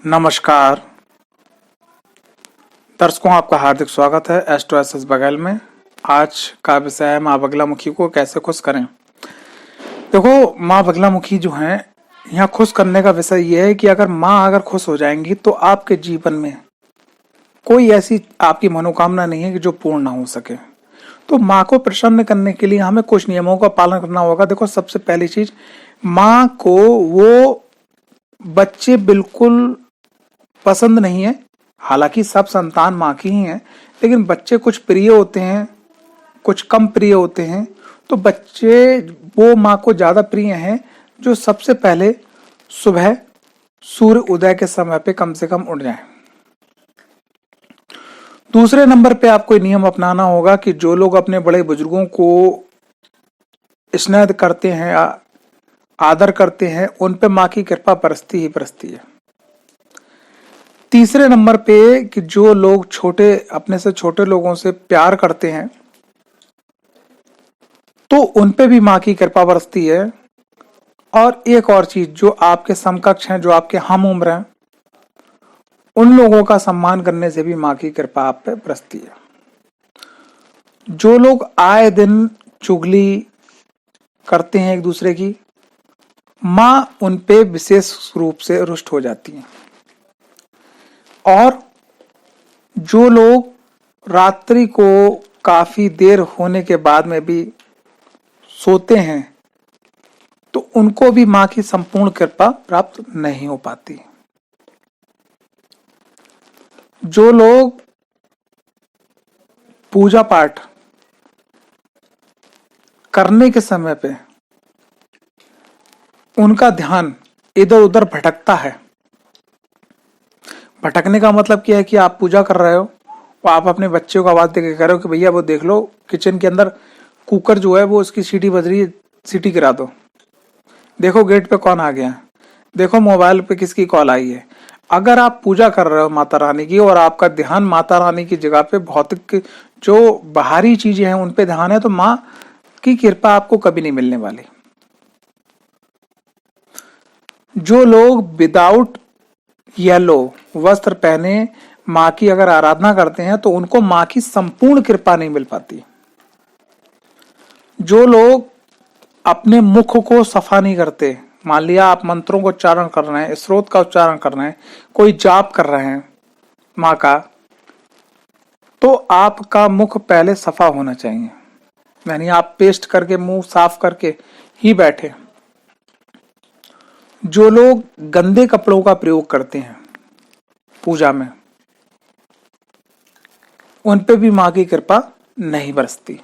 नमस्कार दर्शकों, आपका हार्दिक स्वागत है एस्ट्रो एस बगल में। आज का विषय है माँ बगलामुखी को कैसे खुश करें। देखो, माँ बगलामुखी जो है, यहाँ खुश करने का विषय यह है कि अगर माँ अगर खुश हो जाएंगी तो आपके जीवन में कोई ऐसी आपकी मनोकामना नहीं है कि जो पूर्ण ना हो सके। तो माँ को प्रसन्न करने के लिए हमें कुछ नियमों का पालन करना होगा। देखो, सबसे पहली चीज, माँ को वो बच्चे बिल्कुल पसंद नहीं है। हालांकि सब संतान माँ की ही हैं, लेकिन बच्चे कुछ प्रिय होते हैं, कुछ कम प्रिय होते हैं। तो बच्चे वो माँ को ज्यादा प्रिय हैं जो सबसे पहले सुबह सूर्य उदय के समय पे कम से कम उठ जाएं। दूसरे नंबर पे आपको नियम अपनाना होगा कि जो लोग अपने बड़े बुजुर्गों को स्नेह करते हैं, आदर करते हैं, उन पे माँ की कृपा बरसती ही बरसती है। तीसरे नंबर पे कि जो लोग अपने से छोटे लोगों से प्यार करते हैं तो उन पे भी माँ की कृपा बरसती है। और एक और चीज, जो आपके समकक्ष हैं, जो आपके हम उम्र हैं, उन लोगों का सम्मान करने से भी माँ की कृपा आप पे बरसती है। जो लोग आए दिन चुगली करते हैं एक दूसरे की, माँ उन पे विशेष रूप से रुष्ट हो जाती है। और जो लोग रात्रि को काफी देर होने के बाद में भी सोते हैं तो उनको भी मां की संपूर्ण कृपा प्राप्त नहीं हो पाती। जो लोग पूजा पाठ करने के समय पे उनका ध्यान इधर उधर भटकता है। भटकने का मतलब क्या है कि आप पूजा कर रहे हो और आप अपने बच्चे को आवाज देके कह रहे हो कि भैया वो देख लो किचन के अंदर कुकर जो है वो उसकी सीटी बज रही है, सीटी गिरा दो। देखो गेट पे कौन आ गया, देखो मोबाइल पे किसकी कॉल आई है। अगर आप पूजा कर रहे हो माता रानी की और आपका ध्यान माता रानी की जगह पे भौतिक जो बाहरी चीजें हैं उन पे ध्यान है, तो माँ की कृपा आपको कभी नहीं मिलने वाली। जो लोग विदाउट येलो वस्त्र पहने माँ की अगर आराधना करते हैं तो उनको माँ की संपूर्ण कृपा नहीं मिल पाती। जो लोग अपने मुख को सफा नहीं करते, मान लिया आप मंत्रों का उच्चारण कर रहे हैं, स्रोत का उच्चारण कर रहे हैं, कोई जाप कर रहे हैं माँ का, तो आपका मुख पहले सफा होना चाहिए। यानी आप पेस्ट करके मुंह साफ करके ही बैठे। जो लोग गंदे कपड़ों का प्रयोग करते हैं पूजा में, उन पे भी माँ की कृपा नहीं बरसती।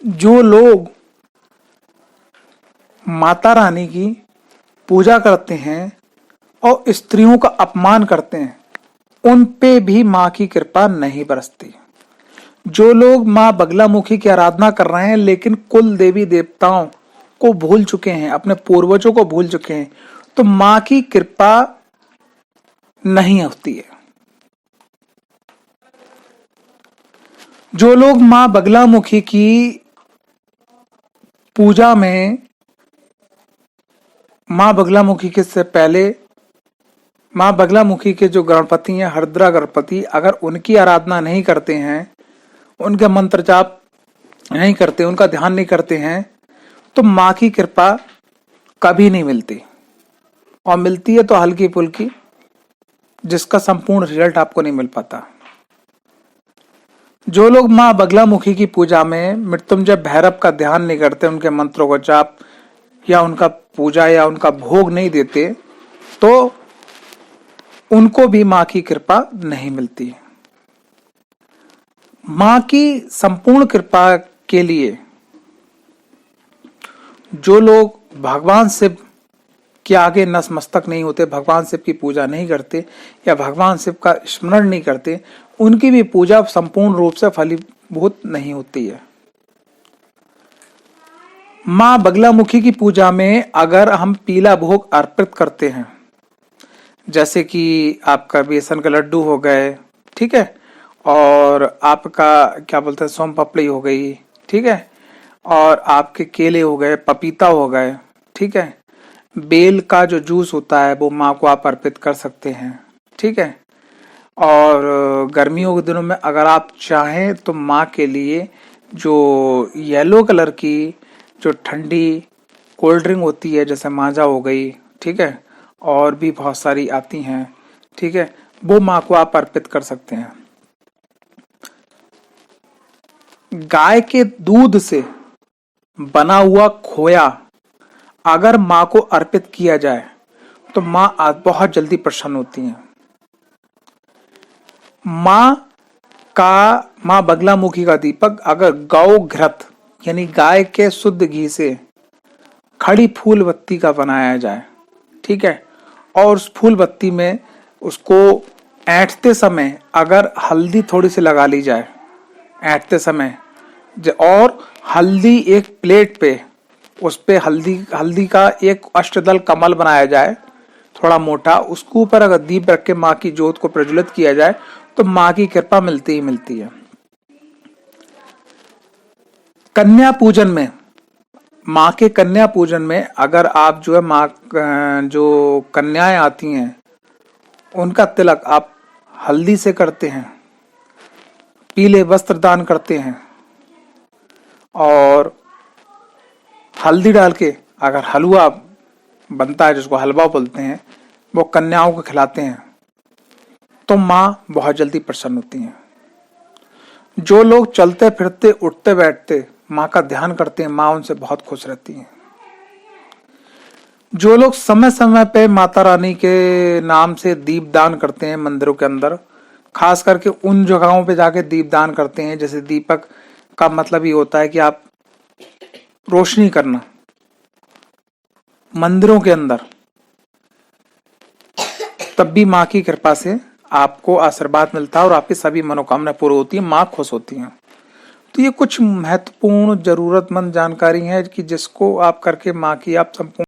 जो लोग माता रानी की पूजा करते हैं और स्त्रियों का अपमान करते हैं, उन पे भी माँ की कृपा नहीं बरसती। जो लोग माँ बगलामुखी की आराधना कर रहे हैं लेकिन कुल देवी देवताओं को भूल चुके हैं, अपने पूर्वजों को भूल चुके हैं, तो माँ की कृपा नहीं होती है। जो लोग माँ बगलामुखी की पूजा में माँ बगलामुखी के से पहले माँ बगलामुखी के जो गणपति हैं, हरद्रा गणपति, अगर उनकी आराधना नहीं करते हैं, उनके मंत्र जाप नहीं करते, उनका ध्यान नहीं करते हैं, तो माँ की कृपा कभी नहीं मिलती। और मिलती है तो हल्की फुल्की, जिसका संपूर्ण रिजल्ट आपको नहीं मिल पाता। जो लोग माँ बगलामुखी की पूजा में मृत्युंजय भैरव का ध्यान नहीं करते, उनके मंत्रों को जाप या उनका पूजा या उनका भोग नहीं देते, तो उनको भी माँ की कृपा नहीं मिलती। माँ की संपूर्ण कृपा के लिए जो लोग भगवान शिव के आगे नतमस्तक नहीं होते, भगवान शिव की पूजा नहीं करते या भगवान शिव का स्मरण नहीं करते, उनकी भी पूजा संपूर्ण रूप से फलीभूत नहीं होती है। माँ बगलामुखी की पूजा में अगर हम पीला भोग अर्पित करते हैं, जैसे कि आपका बेसन के लड्डू हो गए, ठीक है, और आपका क्या बोलते हैं सोम पापड़ी हो गई, ठीक है, और आपके केले हो गए, पपीता हो गए, ठीक है, बेल का जो जूस होता है वो माँ को आप अर्पित कर सकते हैं, ठीक है। और गर्मियों के दिनों में अगर आप चाहें तो माँ के लिए जो येलो कलर की जो ठंडी कोल्ड ड्रिंक होती है, जैसे माजा हो गई, ठीक है, और भी बहुत सारी आती हैं, ठीक है, वो माँ को आप अर्पित कर सकते हैं। गाय के दूध से बना हुआ खोया अगर माँ को अर्पित किया जाए तो माँ बहुत जल्दी प्रसन्न होती हैं। माँ बगलामुखी का दीपक अगर गौ घृत यानी गाय के शुद्ध घी से खड़ी फूल बत्ती का बनाया जाए, ठीक है, और उस फूल बत्ती में उसको ऐंठते समय अगर हल्दी थोड़ी सी लगा ली जाए ऐंठते समय, और हल्दी एक प्लेट पे, उस पे हल्दी का एक अष्टदल कमल बनाया जाए थोड़ा मोटा, उसके ऊपर अगर दीप रख के माँ की ज्योत को प्रज्वलित किया जाए तो माँ की कृपा मिलती ही मिलती है। कन्या पूजन में, माँ के कन्या पूजन में अगर आप जो है माँ जो कन्याएं आती हैं उनका तिलक आप हल्दी से करते हैं, पीले वस्त्र दान करते हैं, और हल्दी डाल के अगर हलवा बनता है जिसको हलवा बोलते हैं वो कन्याओं को खिलाते हैं तो माँ बहुत जल्दी प्रसन्न होती हैं। जो लोग चलते फिरते उठते बैठते माँ का ध्यान करते हैं माँ उनसे बहुत खुश रहती हैं। जो लोग समय समय पे माता रानी के नाम से दीपदान करते हैं मंदिरों के अंदर, खास करके उन जगहों पे जाके दीपदान करते हैं, जैसे दीपक का मतलब ये होता है कि आप रोशनी करना मंदिरों के अंदर, तब भी माँ की कृपा से आपको आशीर्वाद मिलता है और आपकी सभी मनोकामनाएं पूरी होती है, माँ खुश होती हैं। तो ये कुछ महत्वपूर्ण जरूरतमंद जानकारी है कि जिसको आप करके माँ की आप संपूर्ण